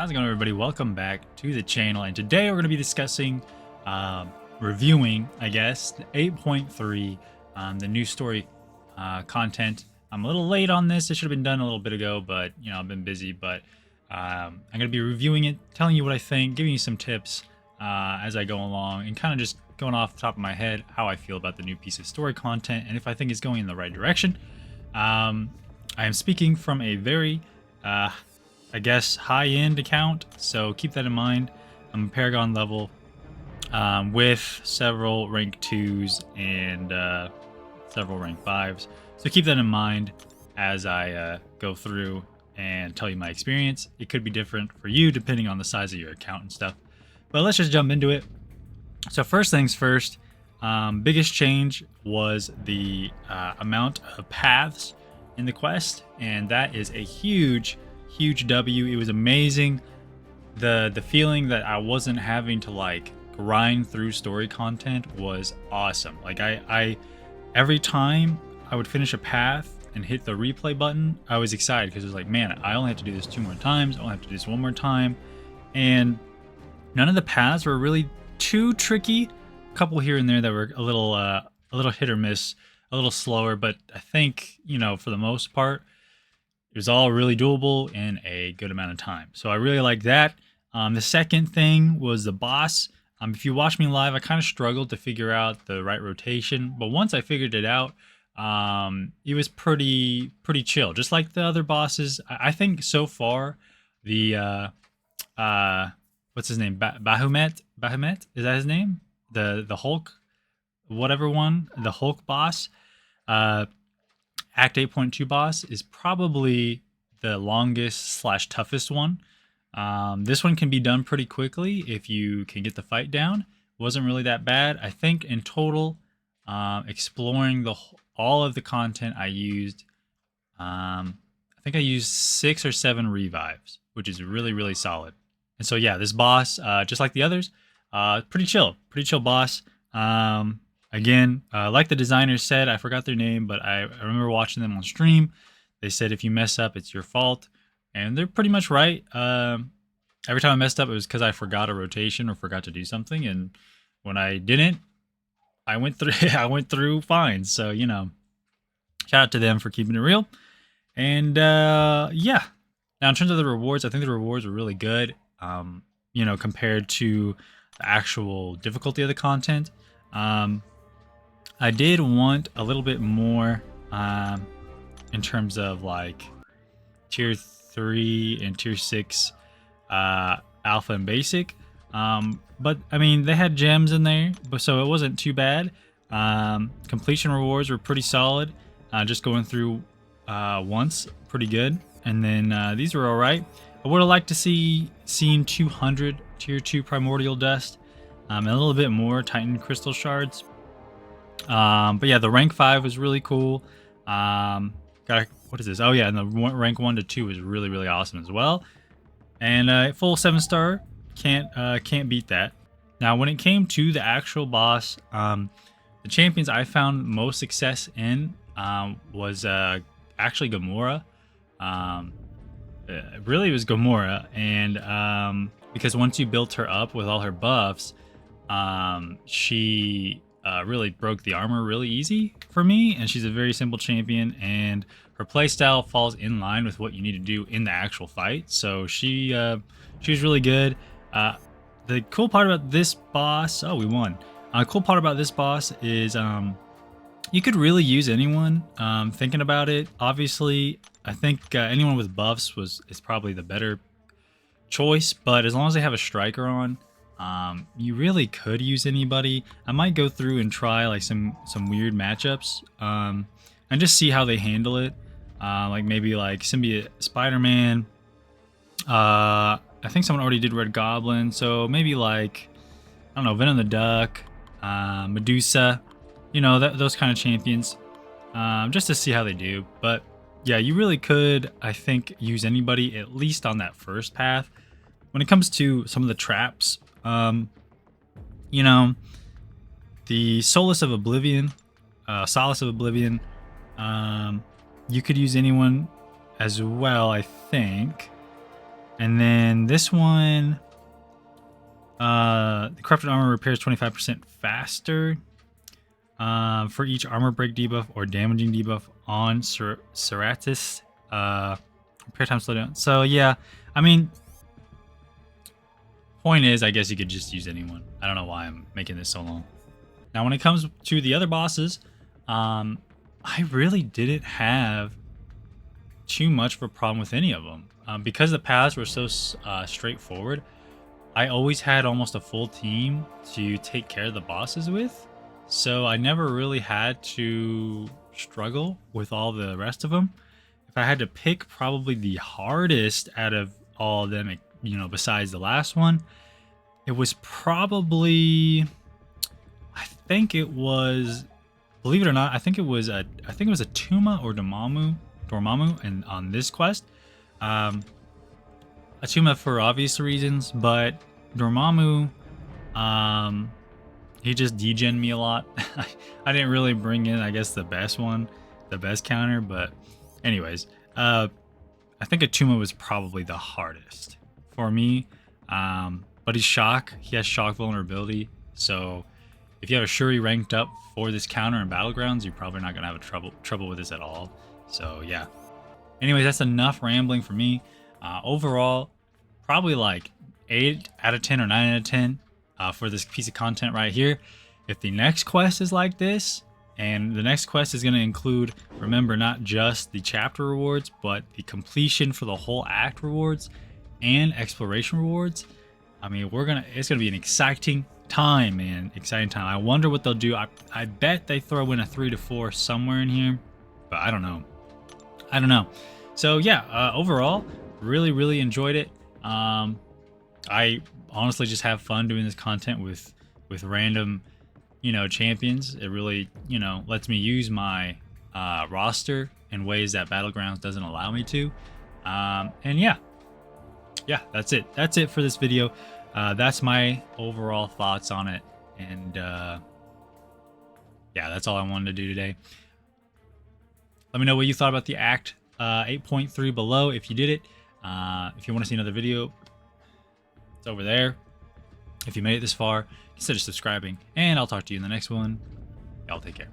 How's it going, everybody? Welcome back to the channel, and today we're going to be discussing, reviewing, I guess, the 8.3, the new story content. I'm a little late on this. It should have been done a little bit ago, but you know, I've been busy. But I'm going to be reviewing it, telling you what I think, giving you some tips as I go along, and kind of just going off the top of my head how I feel about the new piece of story content and if I think it's going in the right direction. I am speaking from a very I guess high-end account, so keep that in mind. I'm a Paragon level with several rank 2s and several rank 5s, so keep that in mind as I go through and tell you my experience. It could be different for you depending on the size of your account and stuff, but let's just jump into it. So first things first, biggest change was the amount of paths in the quest, and that is a huge W. It was amazing. The feeling that I wasn't having to like grind through story content was awesome. Like I every time I would finish a path and hit the replay button, I was excited because it was like, man, I only have to do this 2 more times. I only have to do this 1 more time. And none of the paths were really too tricky. A couple here and there that were a little hit or miss, a little slower, but I think, you know, for the most part, it was all really doable in a good amount of time. So I really like that. The second thing was the boss. If you watch me live, I kind of struggled to figure out the right rotation, but once I figured it out, it was pretty chill, just like the other bosses. I think so far, the what's his name? Bahamut? Is that his name? The Hulk, whatever one, the Hulk boss. Act 8.2 boss is probably the longest / toughest one. This one can be done pretty quickly if you can get the fight down. Wasn't really that bad. I think in total, exploring all of the content I used, I think I used 6 or 7 revives, which is really solid. And so yeah, this boss, just like the others, pretty chill boss. Again, like the designers said, I forgot their name, but I remember watching them on stream. They said if you mess up, it's your fault, and they're pretty much right. Every time I messed up, it was because I forgot a rotation or forgot to do something, and when I didn't, I went through fine. So you know, shout out to them for keeping it real. And yeah, now in terms of the rewards, I think the rewards were really good. You know, compared to the actual difficulty of the content. I did want a little bit more in terms of like tier 3 and tier 6 alpha and basic, but I mean they had gems in there, but so it wasn't too bad. Completion rewards were pretty solid, just going through once, pretty good. And then these were all right. I would have liked to seen 200 tier 2 primordial dust, and a little bit more Titan crystal shards. But yeah, the rank 5 was really cool. What is this? Oh yeah, and the rank 1 to 2 was really awesome as well. And full 7-star, can't beat that. Now, when it came to the actual boss, the champions I found most success in was actually Gamora. Really, it was Gamora, and because once you built her up with all her buffs, she really broke the armor really easy for me, and she's a very simple champion, and her playstyle falls in line with what you need to do in the actual fight. So she was really good. The cool part about this boss, we won. Cool part about this boss is you could really use anyone. Thinking about it, obviously, I think anyone with buffs is probably the better choice, but as long as they have a striker on, you really could use anybody. I might go through and try like some weird matchups and just see how they handle it. Like maybe like Symbiote Spider-Man. I think someone already did Red Goblin, so maybe like, I don't know, Venom the Duck, Medusa, you know, those kind of champions, just to see how they do. But yeah, you really could, I think, use anybody, at least on that first path. When it comes to some of the traps, you know, the Solace of Oblivion, you could use anyone as well, I think. And then this one, the corrupted armor repairs 25% faster for each armor break debuff or damaging debuff on Ceratus. Repair time slowdown. So yeah, I mean, point is, I guess you could just use anyone. I don't know why I'm making this so long. Now, when it comes to the other bosses, I really didn't have too much of a problem with any of them. Because the paths were so straightforward, I always had almost a full team to take care of the bosses with. So I never really had to struggle with all the rest of them. If I had to pick probably the hardest out of all of them, you know, besides the last one, it was probably, I think it was, believe it or not, I think it was a Tuma or Dormammu, and on this quest, Atuma for obvious reasons, but Dormammu, he just degened me a lot. I didn't really bring in, I guess, the best counter, but anyways, I think Atuma was probably the hardest for me, but he has shock vulnerability, so if you have a Shuri ranked up for this counter in Battlegrounds, you're probably not going to have trouble with this at all. So yeah. Anyways, that's enough rambling for me. Overall, probably like 8 out of 10 or 9 out of 10 for this piece of content right here. If the next quest is like this, and the next quest is going to include, remember, not just the chapter rewards, but the completion for the whole act rewards and exploration rewards. I mean, it's gonna be an exciting time, man. Exciting time. I wonder what they'll do. I bet they throw in a 3 to 4 somewhere in here, but I don't know. So yeah, overall, really enjoyed it. I honestly just have fun doing this content with random, you know, champions. It really, you know, lets me use my roster in ways that Battlegrounds doesn't allow me to. And yeah, that's it for this video. That's my overall thoughts on it, and yeah, that's all I wanted to do today. Let me know what you thought about the Act 8.3 below if you did it. If you want to see another video, it's over there. If you made it this far, consider subscribing, and I'll talk to you in the next one. Y'all take care.